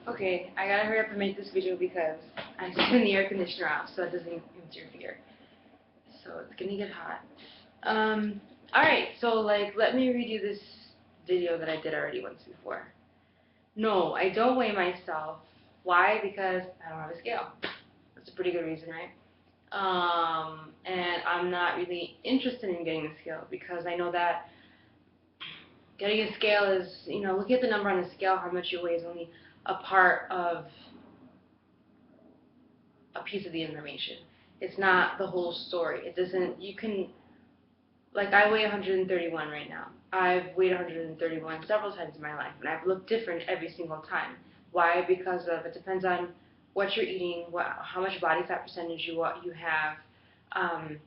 Okay, I gotta hurry up and make this video because I turned the air conditioner off so it doesn't interfere. So it's gonna get hot. Alright, so let me redo this video that I did already once before. No, I don't weigh myself. Why? Because I don't have a scale. That's a pretty good reason, right? And I'm not really interested in getting a scale because I know that getting a scale is, looking at the number on the scale, how much you weigh is only a part of a piece of the information. It's not the whole story. It doesn't, you can, like I weigh 131 right now. I've weighed 131 several times in my life, and I've looked different every single time. Why? Because it depends on what you're eating, how much body fat percentage you have. Um,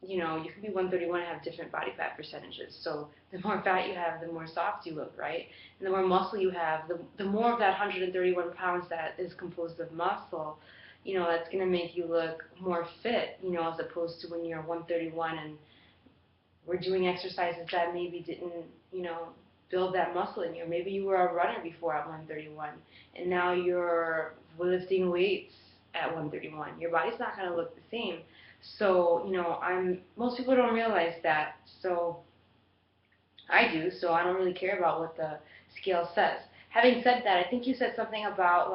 you can be 131 and have different body fat percentages. So the more fat you have, the more soft you look, right? And the more muscle you have, the more of that 131 pounds that is composed of muscle, that's going to make you look more fit, as opposed to when you're 131 and we're doing exercises that maybe didn't, build that muscle in you. Maybe you were a runner before at 131, and now you're lifting weights at 131. Your body's not going to look the same. So, most people don't realize that. So, I do. So I don't really care about what the scale says. Having said that, I think you said something about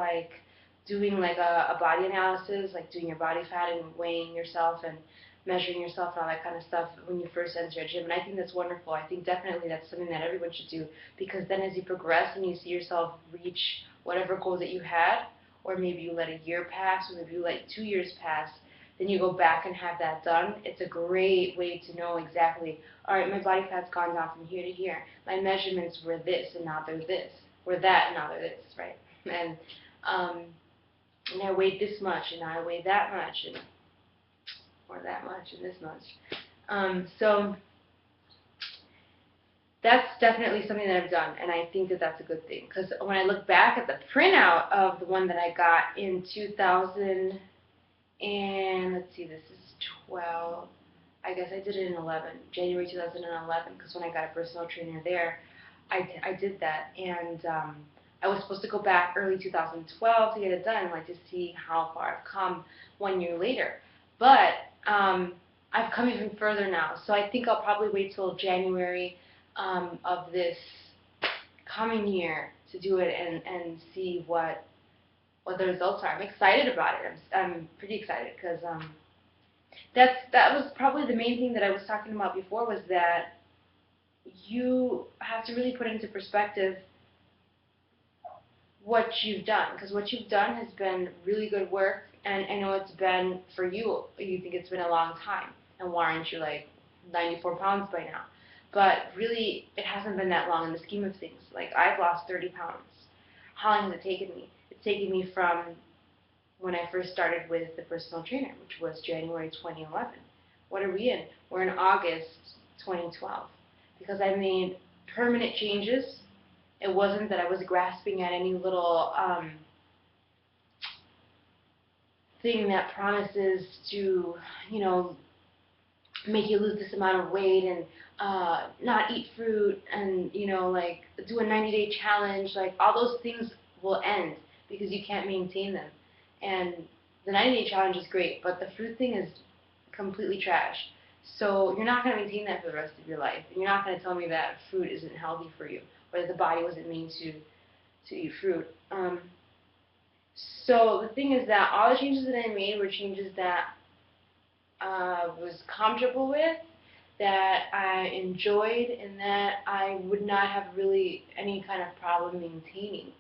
doing a body analysis, like doing your body fat and weighing yourself and measuring yourself and all that kind of stuff when you first enter a gym. And I think that's wonderful. I think definitely that's something that everyone should do, because then as you progress and you see yourself reach whatever goal that you had, or maybe you let a year pass, or maybe you let 2 years pass, then you go back and have that done. It's a great way to know exactly, all right, my body fat's gone down from here to here. My measurements were this, and now they're this. Were that, and now they're this, right? And and I weighed this much, and now I weigh that much, and or that much, and this much. So that's definitely something that I've done, and I think that that's a good thing. Because when I look back at the printout of the one that I got in 2000, and let's see, this is 12. I guess I did it in 11, January 2011, because when I got a personal trainer there, I did that. And I was supposed to go back early 2012 to get it done, to see how far I've come 1 year later. But I've come even further now, so I think I'll probably wait till January of this coming year to do it and see what the results are. I'm excited about it. I'm pretty excited because that was probably the main thing that I was talking about before, was that you have to really put into perspective what you've done, because what you've done has been really good work, and I know it's been, for you, you think it's been a long time, and why aren't you 94 pounds by now? But really, it hasn't been that long in the scheme of things. I've lost 30 pounds. How long has it taken me? It's taken me from when I first started with the personal trainer, which was January 2011. What are we in? We're in August 2012. Because I made permanent changes. It wasn't that I was grasping at any little thing that promises to, make you lose this amount of weight and not eat fruit and, do a 90-day challenge. All those things will end because you can't maintain them. And the 90-day challenge is great, but the fruit thing is completely trash. So you're not going to maintain that for the rest of your life. And you're not going to tell me that fruit isn't healthy for you, or that the body wasn't made to eat fruit. So the thing is that all the changes that I made were changes that I was comfortable with, that I enjoyed, and that I would not have really any kind of problem maintaining.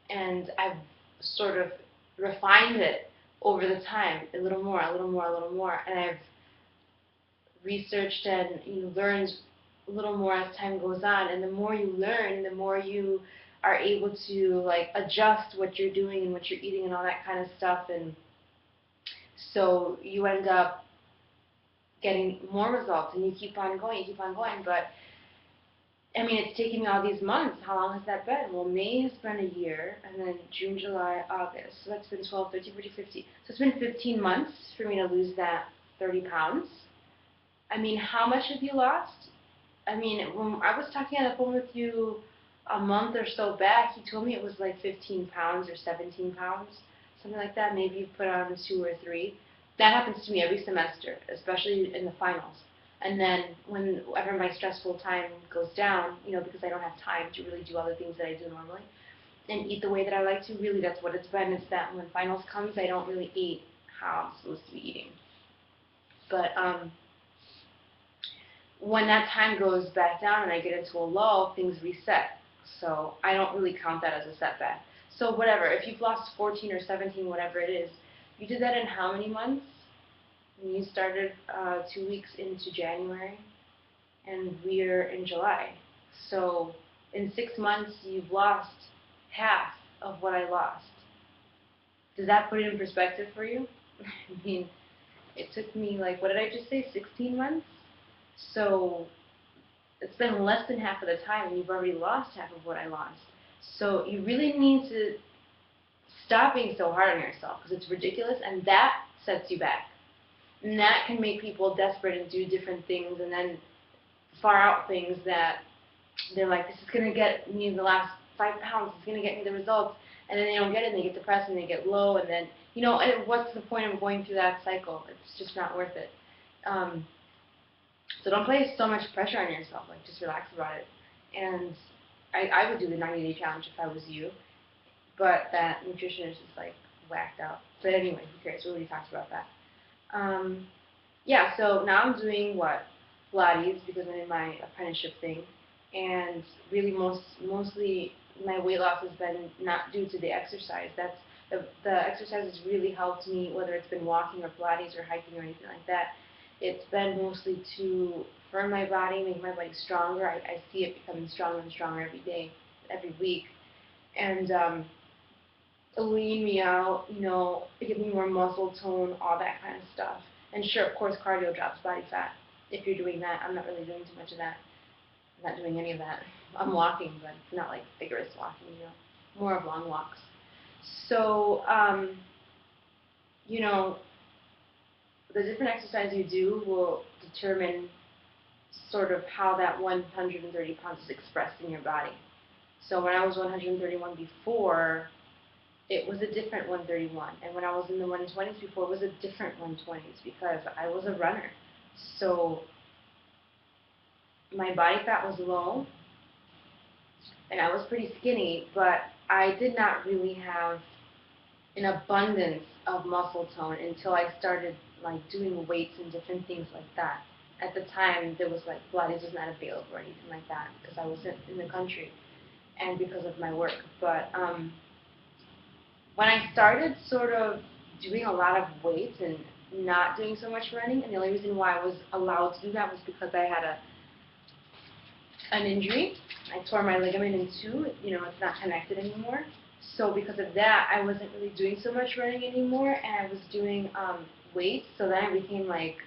And I've sort of refined it over the time, a little more, a little more, a little more, and I've researched and learned a little more as time goes on. And the more you learn, the more you are able to adjust what you're doing and what you're eating and all that kind of stuff. And so you end up getting more results, and you keep on going, but I mean, it's taken me all these months. How long has that been? Well, May has been a year, and then June, July, August. So that's been 12, 13, 14, 15. So it's been 15 months for me to lose that 30 pounds. I mean, how much have you lost? I mean, when I was talking on the phone with you a month or so back, he told me it was like 15 pounds or 17 pounds, something like that. Maybe you put on 2 or 3. That happens to me every semester, especially in the finals. And then whenever my stressful time goes down, because I don't have time to really do all the things that I do normally and eat the way that I like to, really that's what it's been. It's that when finals comes, I don't really eat how I'm supposed to be eating. But when that time goes back down and I get into a lull, things reset. So I don't really count that as a setback. So whatever, if you've lost 14 or 17, whatever it is, you did that in how many months? And you started 2 weeks into January, and we're in July. So in 6 months, you've lost half of what I lost. Does that put it in perspective for you? I mean, it took me like, what did I just say, 16 months? So it's been less than half of the time, and you've already lost half of what I lost. So you really need to stop being so hard on yourself, because it's ridiculous, and that sets you back. And that can make people desperate and do different things, and then far out things that they're like, this is going to get me the last 5 pounds, it's going to get me the results, and then they don't get it, and they get depressed, and they get low, and then, and what's the point of going through that cycle? It's just not worth it. So don't place so much pressure on yourself. Like, just relax about it. And I would do the 90-day challenge if I was you. But that nutritionist is, like, whacked out. But anyway, who cares? We already talked about that. Yeah, so now I'm doing what? Pilates, because I'm in my apprenticeship thing. And really mostly my weight loss has been not due to the exercise. That's the exercise has really helped me, whether it's been walking or Pilates or hiking or anything like that. It's been mostly to firm my body, make my body stronger. I see it becoming stronger and stronger every day, every week. And lean me out, give me more muscle tone, all that kind of stuff. And sure, of course, cardio drops body fat. If you're doing that, I'm not really doing too much of that. I'm not doing any of that. I'm walking, but it's not like vigorous walking, more of long walks. So, the different exercise you do will determine sort of how that 130 pounds is expressed in your body. So when I was 131 before, it was a different 131. And when I was in the 120s before, it was a different 120s because I was a runner. So my body fat was low, and I was pretty skinny, but I did not really have an abundance of muscle tone until I started like doing weights and different things like that. At the time, there was like Pilates was not available or anything like that because I wasn't in the country and because of my work. But when I started sort of doing a lot of weights and not doing so much running, and the only reason why I was allowed to do that was because I had an injury. I tore my ligament in two. It's not connected anymore. So because of that, I wasn't really doing so much running anymore, and I was doing weights. So then I became like,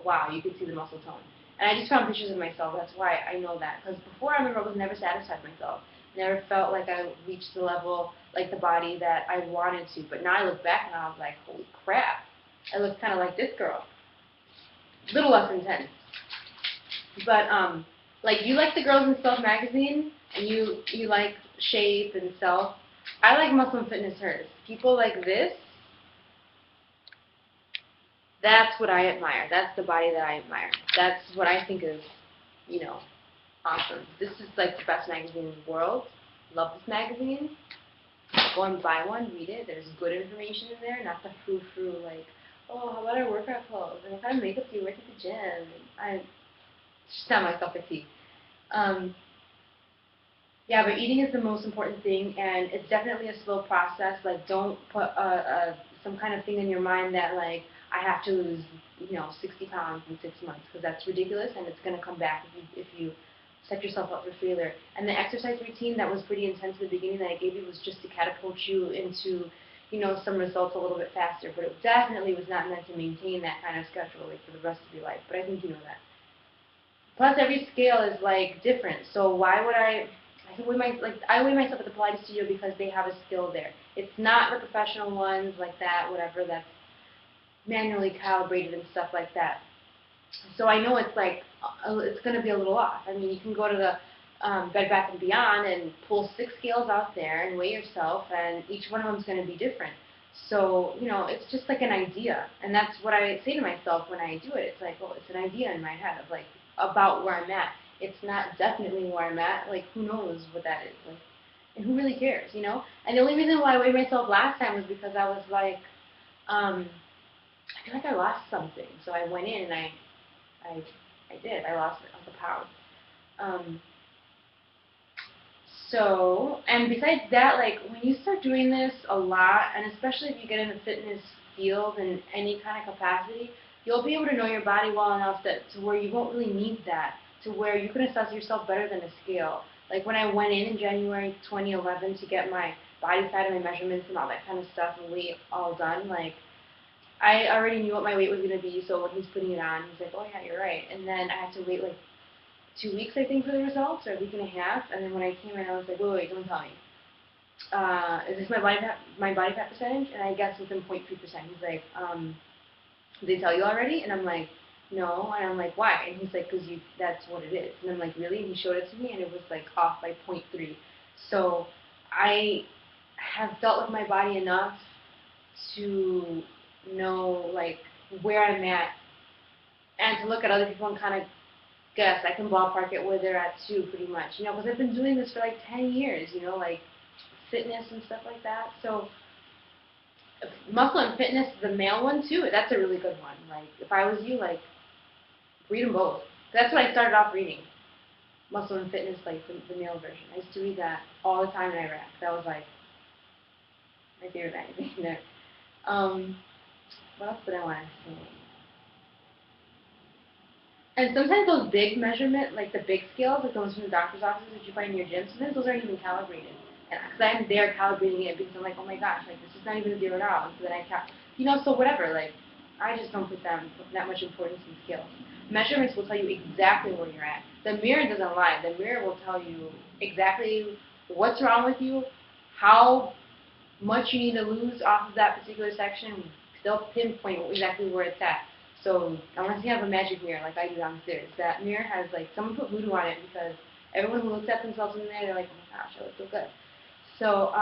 wow, you could see the muscle tone. And I just found pictures of myself. That's why I know that. Because before, I remember I was never satisfied with myself. Never felt like I reached the level, like the body that I wanted to. But now I look back and I was like, holy crap, I look kind of like this girl. A little less intense. But like you like the Girls in Self magazine, and you like shape and self. I like Muscle and Fitness Hers. People like this, that's what I admire. That's the body that I admire. That's what I think is, awesome. This is like the best magazine in the world. Love this magazine. Go and buy one, read it. There's good information in there, not the frou-frou like, oh, how about our workout clothes? And what kind of makeup do you wear to the gym? It's just not my cup of tea. Yeah, but eating is the most important thing, and it's definitely a slow process. Like, don't put some kind of thing in your mind that, like, I have to lose, 60 pounds in 6 months, because that's ridiculous, and it's going to come back if you set yourself up for failure. And the exercise routine that was pretty intense in the beginning that I gave you was just to catapult you into, some results a little bit faster. But it definitely was not meant to maintain that kind of schedule, like, for the rest of your life. But I think you know that. Plus, every scale is, like, different. So why would I weigh myself at the Pilates studio because they have a scale there. It's not the professional ones like that, whatever, that's manually calibrated and stuff like that. So I know it's like, it's going to be a little off. I mean, you can go to Bed Bath & Beyond and pull 6 scales out there and weigh yourself, and each one of them is going to be different. So, it's just like an idea, and that's what I say to myself when I do it. It's like, well, it's an idea in my head of, like, about where I'm at. It's not definitely where I'm at. Like, who knows what that is? Like, and who really cares? And the only reason why I weighed myself last time was because I was like, I feel like I lost something. So I went in and I did. I lost like a pound. Um, and besides that, like, when you start doing this a lot, and especially if you get in the fitness field in any kind of capacity, you'll be able to know your body well enough to where you won't really need that, to where you can assess yourself better than a scale. Like when I went in January 2011 to get my body fat and my measurements and all that kind of stuff and weight all done, like, I already knew what my weight was going to be, so when he's putting it on, he's like, oh yeah, you're right. And then I had to wait like 2 weeks, I think, for the results, or a week and a half. And then when I came in, I was like, wait, don't tell me. Is this my body fat percentage? And I guessed within 0.3%. He's like, did they tell you already? And I'm like, no. And I'm like, why? And he's like, because that's what it is. And I'm like, really? And he showed it to me, and it was like off by 0.3. So I have dealt with my body enough to know like where I'm at, and to look at other people and kind of guess. I can ballpark it where they're at too, pretty much. Because I've been doing this for like 10 years. Like fitness and stuff like that. So Muscle and Fitness, the male one too. That's a really good one. Like if I was you, like read them both. That's what I started off reading. Muscle and Fitness, like the male version. I used to read that all the time in Iraq. That was like my favorite magazine there. What else did I want to say? And sometimes those big measurement, like the big scales, like the ones from the doctor's offices that you find in your gym, sometimes those aren't even calibrated. And because I'm there calibrating it because I'm like, oh my gosh, like this is not even zeroed out. And so then so whatever, like I just don't put that much importance in scales. Measurements will tell you exactly where you're at. The mirror doesn't lie. The mirror will tell you exactly what's wrong with you, how much you need to lose off of that particular section. They'll pinpoint exactly where it's at. So unless you have a magic mirror like I do downstairs, that mirror has like someone put voodoo on it because everyone who looks at themselves in there, they're like, oh my gosh, I look so good. So,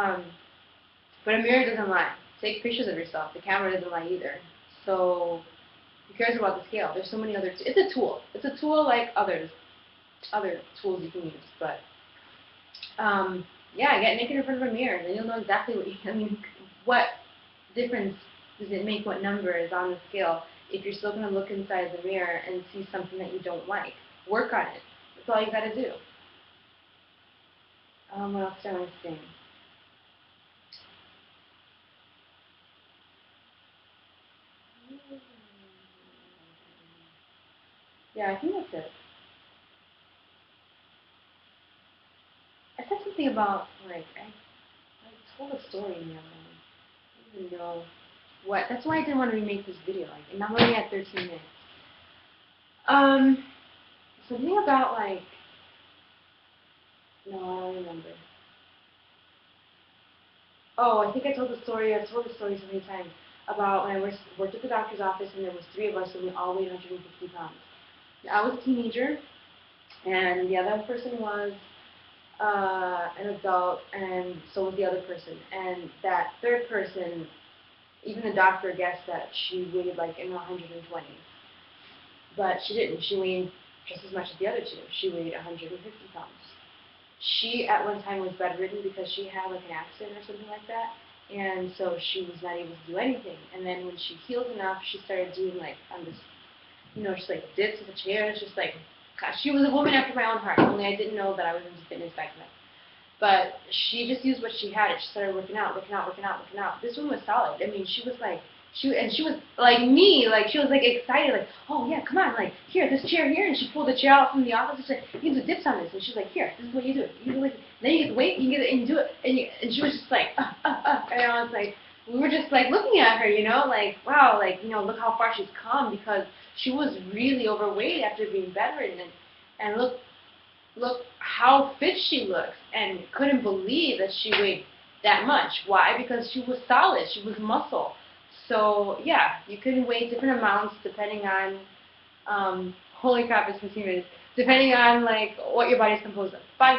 but a mirror doesn't lie. Take pictures of yourself. The camera doesn't lie either. So who cares about the scale? There's so many other. It's a tool. It's a tool like other tools you can use. But yeah, get naked in front of a mirror, and then you'll know exactly what you. I mean, what difference does it make what number is on the scale if you're still going to look inside the mirror and see something that you don't like? Work on it. That's all you got to do. What else do I want to say? Yeah, I think that's it. I said something about, like, I told a story in the other one. I don't even know what. That's why I didn't want to remake this video. Like, and I'm only at 13 minutes. Something about, like, no, I don't remember. Oh, I think I told the story. I've told the story so many times about when I worked at the doctor's office, and there was 3 of us, and we all weighed 150 pounds. I was a teenager, and the other person was an adult, and so was the other person. And that third person, even the doctor guessed that she weighed like in the 120s. But she didn't. She weighed just as much as the other 2. She weighed 150 pounds. She, at one time, was bedridden because she had like an accident or something like that. And so she was not able to do anything. And then when she healed enough, she started doing like on this, just like dips in the chairs, just like, gosh, she was a woman after my own heart. Only I didn't know that I was into fitness back then. But she just used what she had. She started working out. This one was solid. I mean, she was like me. Like she was like excited. Like, oh yeah, come on. Like here, this chair here. And she pulled the chair out from the office and said, you can do dips on this. And she's like, here, this is what you do. You do like, then you get the weight, you can get it, and you do it. And she was just like, And I was like, we were just like looking at her, like wow, like look how far she's come, because she was really overweight after being bedridden, and look how fit she looks, and couldn't believe that she weighed that much. Why? Because she was solid. She was muscle. So yeah, you can weigh different amounts depending on. Holy crap! It's 15 minutes. depending on like what your body's composed of. Bye.